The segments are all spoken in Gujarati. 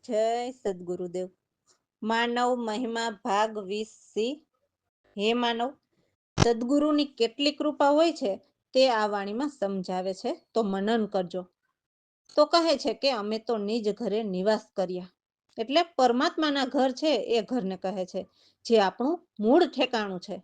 જય સદગુરુદેવ. માનવ મહિમા ભાગ 20C. હે માનવ, સદગુરુની કેટલી કૃપા હોય છે તે આ વાણીમાં સમજાવે છે, તો મનન કરજો. તો કહે છે કે અમે તો નિજ ઘરે નિવાસ કર્યા, એટલે પરમાત્માના ઘર છે એ ઘરને કહે છે, જે આપણું મૂળ ઠેકાણું છે.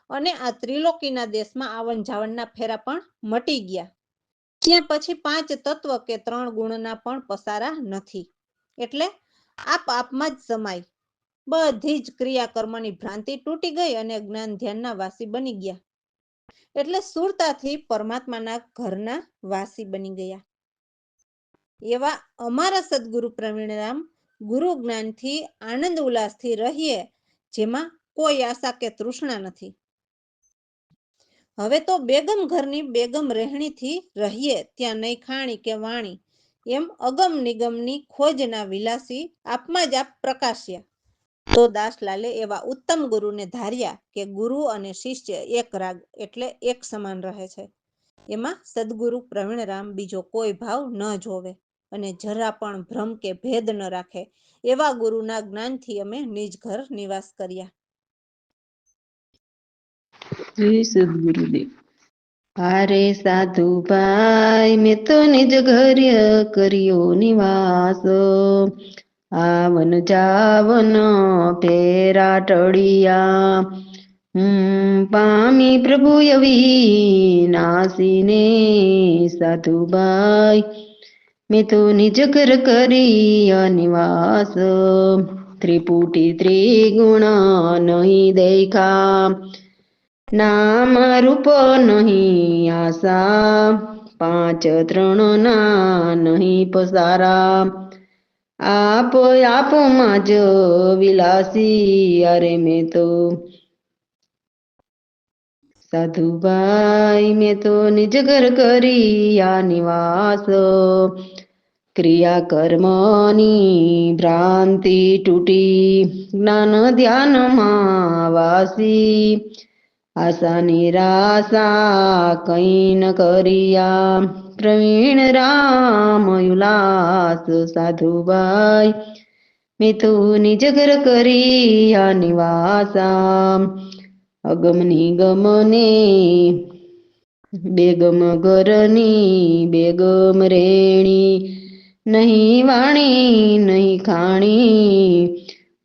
અને આ ત્રિલોકીના દેશમાં આવન જાવનના ફેરા પણ મટી ગયા. ત્યાં પછી 5 તત્વ કે 3 ગુણના પણ પસારા નથી. એટલે આપ આપમાં જ સમાય બધી જ ક્રિયા કર્મની ભ્રાંતિ તૂટી ગઈ અને જ્ઞાન ધ્યાનના વાસી બની ગયા. એટલે સુરતાથી પરમાત્માના ઘરના વાસી બની ગયા. એવા અમારા સદગુરુ પ્રવીણરામ ગુરુ જ્ઞાનથી આનંદ ઉલ્લાસથી રહીએ, જેમાં કોઈ આશા કે તૃષ્ણા નથી. હવે તો બેગમ ઘરની બેગમ રહેણીથી રહીએ, ત્યાં નહીં ખાણી કે વાણી, એમ અગમ નિગમની ખોજના વિલાસી આપમાં જ આપ પ્રકાશ્યા. તો દાસલાલે એવા ઉત્તમ ગુરુને ધાર્યા કે ગુરુ અને શિષ્ય એક રાગ એટલે એક સમાન રહે છે. એમાં સદગુરુ પ્રવીણરામ બીજો કોઈ ભાવ ન જોવે અને જરા પણ ભ્રમ કે ભેદ ન રાખે, એવા ગુરુના જ્ઞાનથી અમે નિજ ઘર નિવાસ કર્યા. જય સદગુરુદેવ. હારે સાધુ ભાઈ, મેં તો નિજ ઘર કર્યો નિવાસ. આવન જાવન ફેરા ટળિયા, પામી પ્રભુ અવિનાશીને. સાધુબાઈ, મેં તો નિજ ઘર કરી નિવાસ. ત્રિપુટી ત્રિગુણ નહીં દેખા, નામ રૂપ નહીં આશા, 5 3 ના નહીં પસારા. આપ આપમાં જ વિલાસી, અરે મેં તો સાધુભાઈ, મેં તો નિજ ઘર કરી આ નિવાસ. ક્રિયા કર્મની ભ્રાંતિ તૂટી, જ્ઞાન ધ્યાનમાં વાસી. આશા નિરાશા કઈ ન કર્યા, પ્રવીણ રામ ઉલ્લાસ. સાધુભાઈ, મેં તો નિજ ઘર કરી આ નિવાસા. અગમ નિગમને બેગમ ઘરની બેગમ રેણી, નહીં વાણી નહીં ખાણી.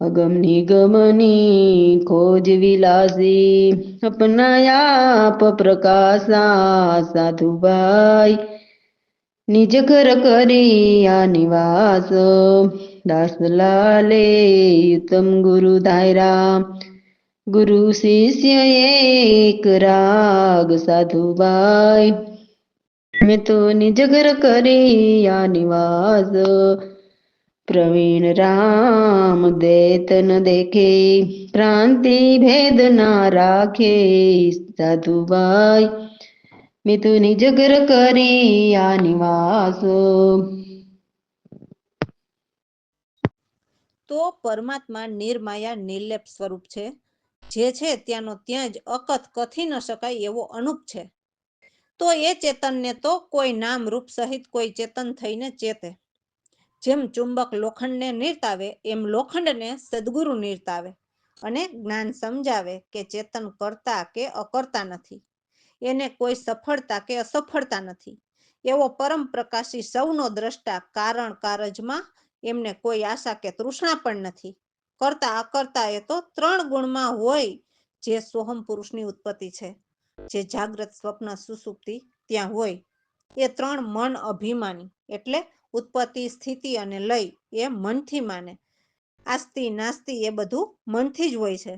અગમ નિગમની ખોજ વિલાસી, અપનાયાપ પ્રકાશા. સાધુભાઈ, નિજ ઘર કરી આ નિવાસ. દાસલાલે ઉત્તમ ગુરુ ધાયરા, ગુરુ શિષ્ય એક રાગ. સાધુભાઈ, મેં તો નિજ ઘર કરી આ નિવાસ. પ્રવીણ રામ દેત ન દેખે, ભ્રાંતિ ભેદ ના રાખે. સાધુભાઈ, મેં તો નિજ ઘર કરી આ નિવાસ. તો પરમાત્મા નિર્માયા નિર્લેપ સ્વરૂપ છે, જે છે ત્યાંનો ત્યાં જ અકથ કથી ન શકાય એવો અનુપ છે. તો એ ચેતનને તો કોઈ નામ રૂપ સહિત કોઈ ચેતન થઈને ચેતે. જેમ ચુંબક લોખંડને નિર્તાવે, એમ લોખંડને સદગુરુ નિર્તાવે અને જ્ઞાન સમજાવે કે ચેતન કરતા કે અકર્તા નથી, એને કોઈ સફળતા કે અસફળતા નથી. એવો પરમ પ્રકાશી સૌનો દ્રષ્ટા, કારણ કારજમાં એમને કોઈ આશા કે તૃષ્ણા પણ નથી. કરતા અકર્તા એ તો 3 ગુણમાં હોય, જે સોહમ પુરુષની ઉત્પત્તિ છે, જે જાગ્રત સ્વપ્ન સુષુપ્તિ ત્યાં હોય. એ 3 મન અભિમાની, એટલે ઉત્પત્તિ સ્થિતિ અને લય એ મનથી માને. આસ્તિ નાસ્તિ એ બધું મનથી જ હોય છે,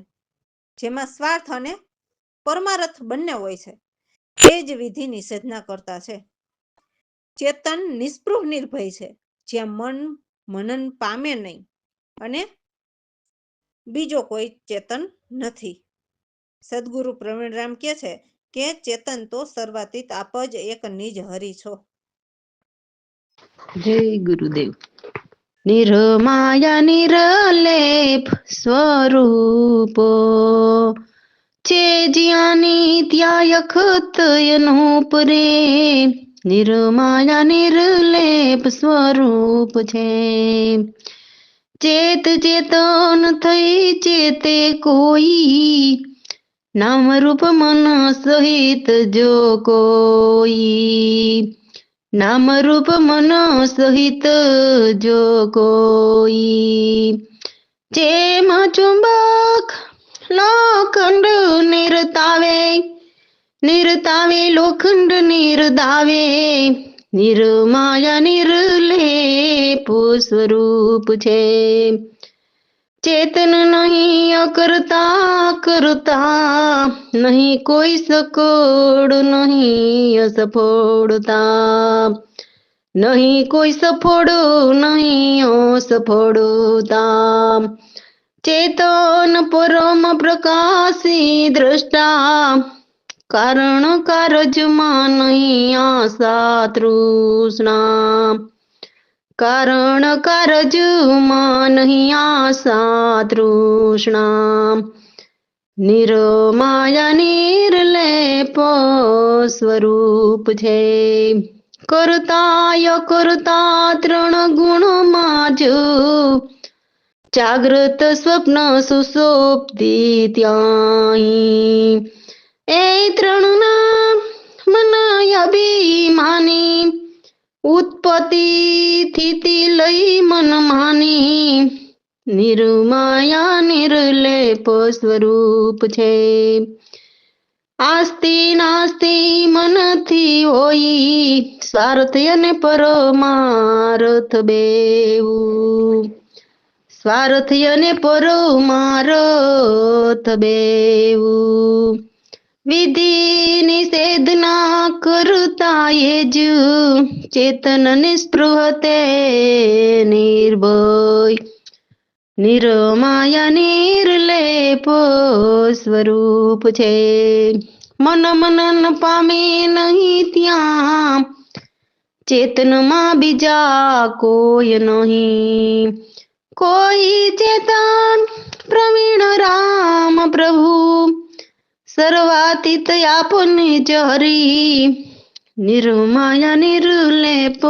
જેમાં સ્વાર્થ અને પરમારથ બંને હોય છે. તે જ વિધિ નિષેધના કરતા છે. ચેતન નિસ્પૃહ નિર્ભય છે, જ્યાં મન મનન પામે નહીં અને બીજો કોઈ ચેતન નથી. સદગુરુ પ્રવીણરામ કહે છે કે ચેતન તો સર્વાતીત આપ જ એક નિજ હરિ છો. જય ગુરુદેવ. નિર્માયા નિરલેપ સ્વરૂપ, છે જ્ઞાની ત્યાં અખત અનુપ રે. નિર્માયા નિર્લેપ સ્વરૂપ છે, ચેત ચેતન થઈ ચેતે કોઈ, નામ રૂપ મન સહિત જો કોઈ, નામ રૂપ મન સહિત જો કોઈ, જેમ ચુંબક લોખંડ નિરતાવે, નિરતાવે લોખંડ નિરદાવે, નિર્માયા નિર્લેપ સ્વરૂપ છે. ચેતન નહીં અકર્તા કરતા, નહીં કોઈ સકોડ નહીં અસફળતા, નહીં કોઈ સફળ નહીં અસફળતા. ચેતન પરમ પ્રકાશી દ્રષ્ટા, કારણ કારજમાં નહીં આશા તૃષ્ણા, કારણ કારજમાં નહીં આશા તૃષ્ણા. નિરમાયા નિર્લેપ સ્વરૂપ છે. કરતા કરતા ત્રણ ગુણમાં જ, જાગ્રત સ્વપ્ન સુષુપ્તિ ત્યાંહી. એ ત્રણના મન અભિમાની, ઉત્પત્તિ સ્થિતિ લઈ મન માની, નિર્માયા નિર્લેપ સ્વરૂપ છે. આસ્તિ નાસ્તિ મનથી હોઈ, સ્વાર્થ અને પરમાર્થ બેવું, સ્વાર્થ અને પરમાર્થ બેવું. વિધિ નિષેધના કરતા એ જ, ચેતન નિસ્પૃહ તે નિર્ભય, નિરમાયા નિર્લેપ સ્વરૂપ છે. મન મનન પામે નહીં ત્યાં, ચેતનમાં બીજા કોઈ નહીં. કોઈ ચેતન પ્રવીણ રામ પ્રભુ, સર્વાતીત આપને જ હરી, નિર્માયા નિર્લેપ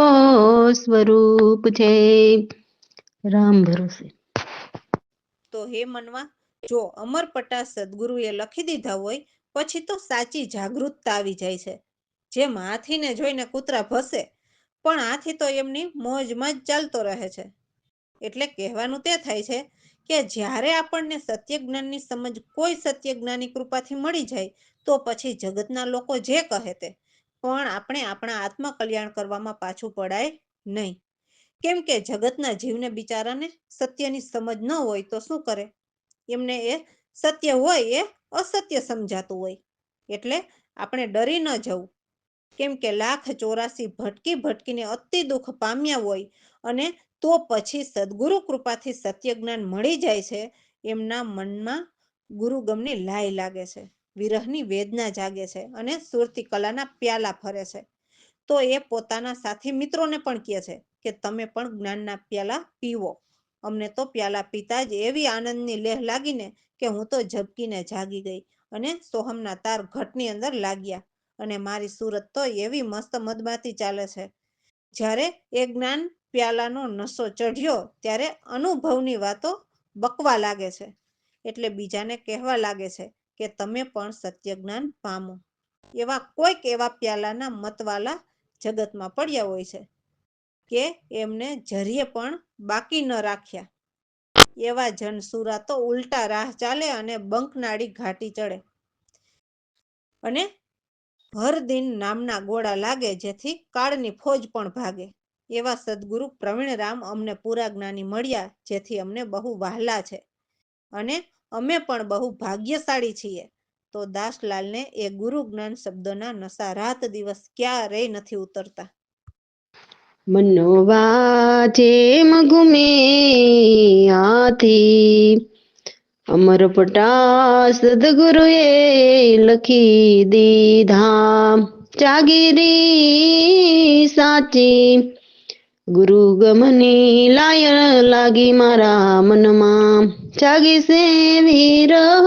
સ્વરૂપ છે. રામ ભરોસે. તો હે મનવા, જો અમરપટા સદગુરુએ લખી દીધા હોય પછી તો સાચી જાગૃતતા આવી જાય છે. જેમ હાથીને જોઈને કૂતરા ભસે, પણ હાથી તો એમની મોજમાં જ ચાલતો રહે છે. એટલે કહેવાનું તે થાય છે કે જ્યારે આપણને સત્ય જ્ઞાનની સમજ કોઈ સત્ય જ્ઞાની કૃપાથી મળી જાય તો પછી જગતના લોકો જે કહે તે, પણ આપણે આપણા આત્મકલ્યાણ કરવામાં પાછું પડાય નહીં. કેમ કે જગતના જીવને બિચારાને સત્યની સમજ ન હોય તો શું કરે? એમને એ સત્ય હોય એ અસત્ય સમજાતું હોય. એટલે આપણે ડરી ન જવું. કેમ કે 1,84 ભટકી ભટકીને અતિ દુઃખ પામ્યા હોય અને તો પછી સદગુરુ કૃપાથી સત્ય જ્ઞાન મળી જાય છે, એમના મનમાં ગુરુગમની લાય લાગે છે, વિરહની વેદના જાગે છે અને સુરતી કલાના પ્યાલા ફરે છે. તો એ પોતાના સાથી મિત્રોને પણ કહે છે કે તમે પણ જ્ઞાનના પ્યાલા પીવો. અમને તો પ્યાલા પીતા જ એવી આનંદની લેહ લાગીને કે હું તો ઝબકીને જાગી ગઈ અને સોહમના તાર ઘટની અંદર લાગ્યા અને મારી સુરત તો એવી મસ્ત મદમાતી ચાલે છે. જ્યારે એ જ્ઞાન પ્યાલાનો નશો ચઢ્યો ત્યારે અનુભવની વાતો બકવા લાગે છે. એટલે બીજાને કહેવા લાગે છે કે તમે પણ સત્ય જ્ઞાન પામો. એવા કોઈક એવા પ્યાલાના મતવાલા જગતમાં પડ્યા હોય છે કે એમને જરીએ પણ બાકી ન રાખ્યા. એવા જનસુરા તો ઉલટા રાહ ચાલે અને બંકનાળી ઘાટી ચડે અને હરદિન નામના ગોળા લાગે જેથી કાળની ફોજ પણ ભાગે. એવા સદગુરુ પ્રવીણરામ અમને પૂરા જ્ઞાની મળ્યા જેથી અમને બહુ વહાલા છે અને અમે પણ બહુ ભાગ્યશાળી છીએ. તો દાસલાલને એ ગુરુ જ્ઞાન શબ્દોના નશા રાત દિવસ ક્યારેય નથી ઉતરતા. મનવા જેમ ગુમે હાથી, અમરપટા સદગુરુએ લખી દીધા. જાગીરી સાચી ગુરુ ગમની લાય લાગી મારા મનમાં. જાગી સે વિરહ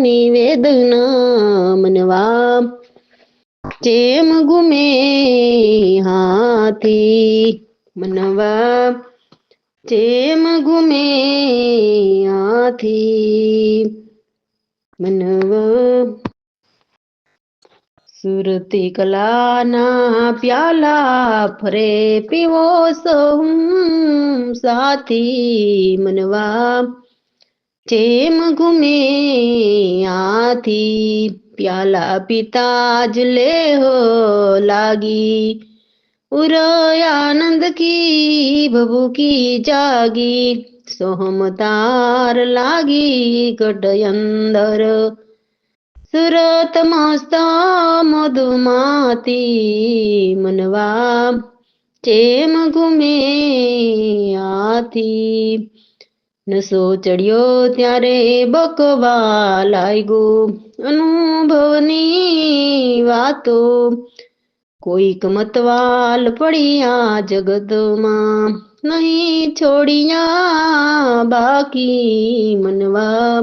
નિવેદના મનવા, જેમ ગુમે હાથી. મનવા જેમ ગુમે આથી મનવ સુરતી કલાના પ્યાલા ફરે પીવો સૌ સાથી મનવા જેમ ગુમે આથી પ્યાલા પીતા જ લેહો લાગી આનંદ કી ભભૂકી જાગી સોહમતાર લાગી ગઢ અંદર સુરત મસ્ત મધુમાતી મનવા જેમ ગુમે આથી નસો ચડ્યો ત્યારે બકવા લાગ્યો અનુભવની વાતો કોઈક મતવાલ પડ્યા જગતમાં નહીં છોડિયા બાકી મનવા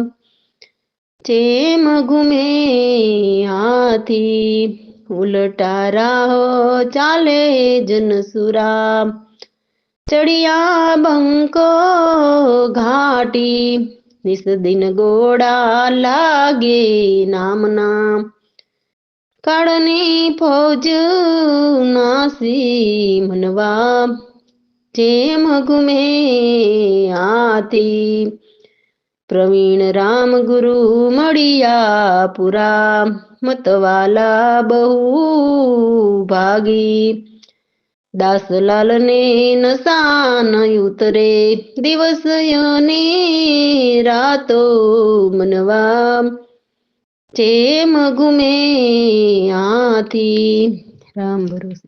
જેમ ગુમે આથી ઉલટા રાહો ચાલે જનસુરા ચડિયા બંકો ઘાટી નિસદિન ગોળા લાગે નામના કાળની ફૌજ નાસી મનવા જેમ ગુમે આથી પ્રવીણ રામ ગુરુ મળ્યા પુરા મતવાલા બહુ ભાગી દાસલાલને નશાન ઉતરે દિવસ અને રાતો મનવા જેમ ગુમે આથી રામ ભરોસે.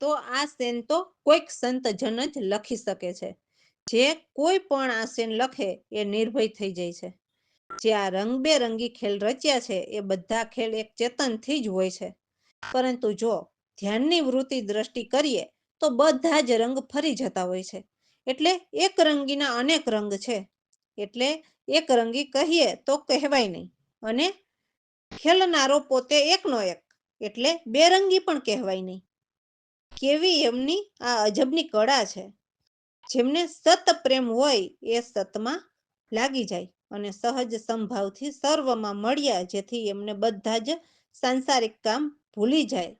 તો આ શેન તો કોઈક સંતજન જ લખી શકે છે. જે કોઈ પણ આ શેન લખે એ નિર્ભય થઈ જાય છે. જે આ રંગબેરંગી ખેલ રચ્યા છે એ બધા ખેલ એક ચેતનથી જ હોય છે. પરંતુ જો ધ્યાનની વૃત્તિ દ્રષ્ટિ કરીએ તો બધા જ રંગ ફરી જતા હોય છે. એટલે એક રંગીના અનેક રંગ છે. એટલે એક રંગી કહીએ તો કહેવાય નહીં, અને ખેલનારો પોતે એકનો એક એટલે બેરંગી પણ કહેવાય નહીં. કેવી એમની આ અજબની કળા છે. જેમને સત પ્રેમ હોય એ સતમાં લાગી જાય અને સહજ સંભાવથી સર્વમાં મળ્યા, જેથી એમને બધા જ સાંસારિક કામ ભૂલી જાય,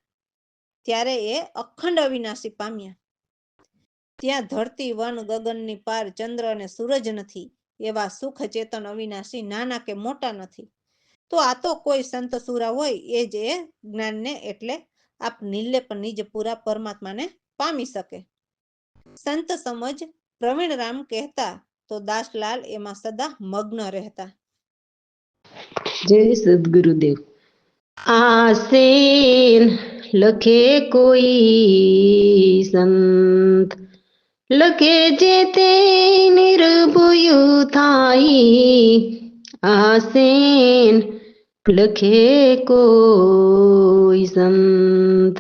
ત્યારે એ અખંડ અવિનાશી પામ્યા. ત્યાં ધરતી વન ગગનની પાર ચંદ્ર અને સૂરજ નથી, એવા સુખ ચેતન અવિનાશી નાના કે મોટા નથી. તો આ તો કોઈ સંત સુરા હોય એ જ એ જ્ઞાનને એટલે આપ નિર્લેપ નિજ પૂરા પરમાત્માને પામી શકે. સંત સમજ પ્રવીણ રામ કહેતા તો દાસલાલ એમાં સદા મગ્ન રહેતા. જય સદગુરુદેવ. આસેન લખે કોઈ સંત લખે જે તે નિર્ભય થાય. આસેન લખે કોઈ સંત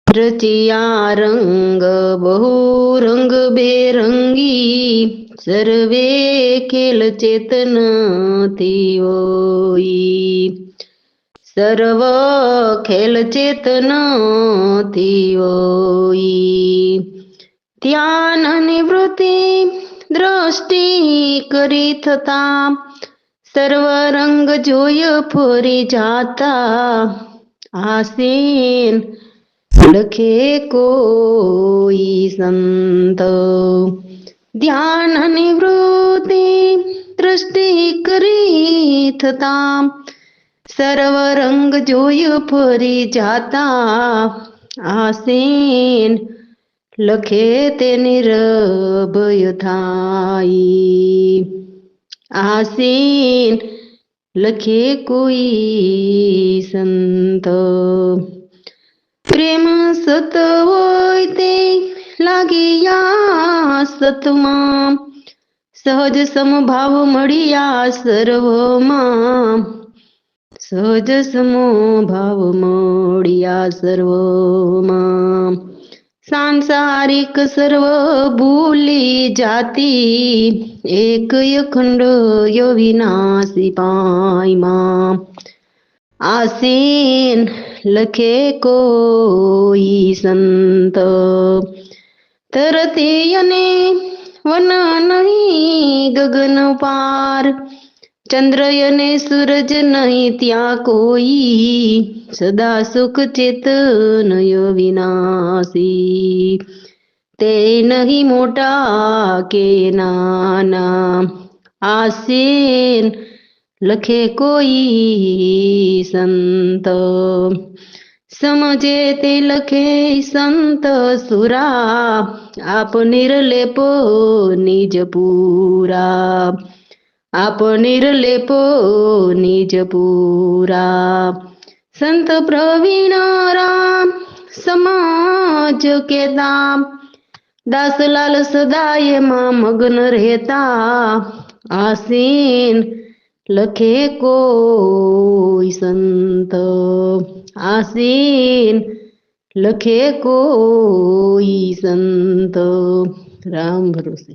રચિયા રંગ બહુ રંગ બેરંગી સર્વે ખેલ ચેતનથી હોય. સર્વ ખેલ ચેતનથી હોય. ધ્યાન નિવૃત્તિ દ્રષ્ટિ કરી થતા સર્વ રંગ જોય ફરી જાતા. આસીન લખે કોઈ સંત ધ્યાન નિવૃત્તિ દ્રષ્ટિ કરી થતા સર્વ રંગ જોય ફરી જાતા. આસીન લખે તે નિર્ભય થાય. આસીન લખે કોઈ સંત પ્રેમ સત હોય તે લાગિયા સતમાં સહજ સમભાવ મળ્યા સર્વમાં. સહજ સમભાવ મળ્યા સર્વમાં. સાંસારિક સર્વ ભૂલી જાતી એક અખંડ વિનાશી પાયમાં. આસીન લખે કોઈ સંત ધરતી અને વન નહીં ગગન પાર, ચંદ્ર અને સૂરજ નહીં ત્યાં કોઈ, સદા સુખ ચેતનય વિનાશી. તે નહીં મોટા કે નાના, આસીન લખે કોઈ સંત. સમજે તે લખે સંત સુરા, આપ નિર્લેપો નિજ પૂરા, આપ નિર્લેપો નિજ પૂરા. સંત પ્રવીણ રામ સમાજ કેતા, દાસલાલ સદાય માં મગ્ન રહેતા, આસીન લખે કોઈ સંત, આસીન લખે કોઈ સંત. રામ ભરોસે.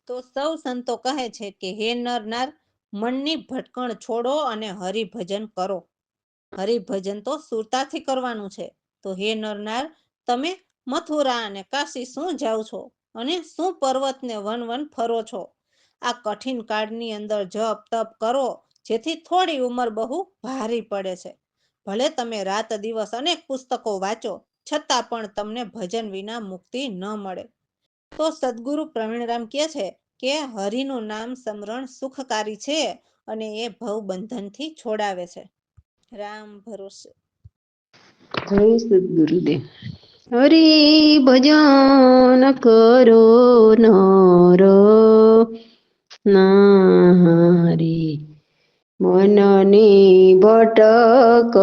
તો સૌ સંતો કહે છે કે હે નર નાર, મનની ભટકણ છોડો અને હરિભજન કરો. હરિભજન તો સુરતાથી કરવાનું છે. તો હે નર નાર, તમે મથુરા અને કાશી શું જાઓ છો અને શું પર્વતને વન વન ફરો છો? આ કઠિન કાળની અંદર જપ તપ કરો, જેથી થોડી ઉંમર બહુ ભારી પડે છે. ભલે તમે રાત દિવસ અનેક પુસ્તકો વાંચો, છતાં પણ તમને ભજન વિના મુક્તિ ન મળે. તો સદગુરુ પ્રવીણરામ કહે છે કે હરિનું નામ સ્મરણ સુખકારી છે અને એ ભવ બંધનથી છોડાવે છે. રામ ભરોસે. જય સદગુરુદેવ. હરિ ભજન કરો નર નારી, મનની ભટકણ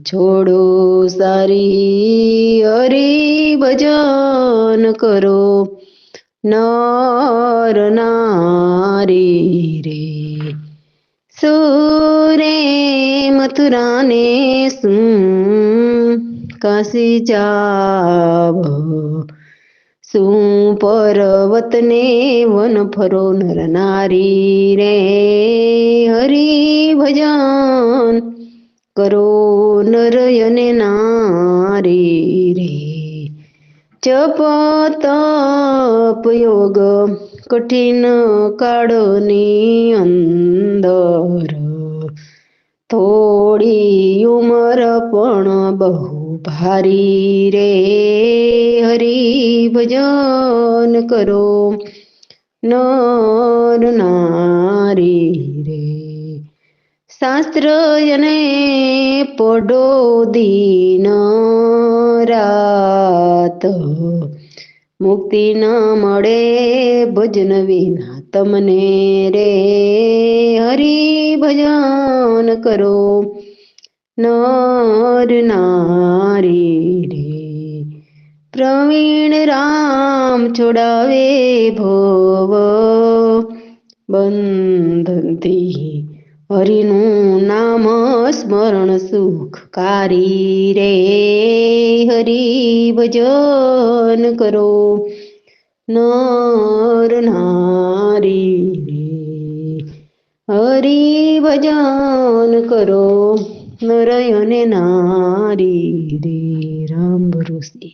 છોડો સારી. હરિ ભજન કરો નર નારી રે, સુરે મથુરાને શું કાશી જાવ, શું પર્વતને વન ફરો નર નારી રે. હરિ ભજન કરો નર અને નારી રે, જપ તપ યોગ કઠિન કાળની અંદર, થોડી ઉંમર પણ બહુ ભારી રે. હરિ ભજન કરો નર નારી રે, શાસ્ત્ર અને પડો દીન રાત, મુક્તિ ન મળે ભજન વિના તમને રે. હરિ ભજન કરો નર નારી રે, પ્રવીણ રામ છોડાવે ભવ બંધનથી. હરિનું નામ સ્મરણ સુખકારી રે. હરિ ભજન કરો નર નારી રે, હરિ ભજન કરો નર અને નારી રે. રામ ભરોસે.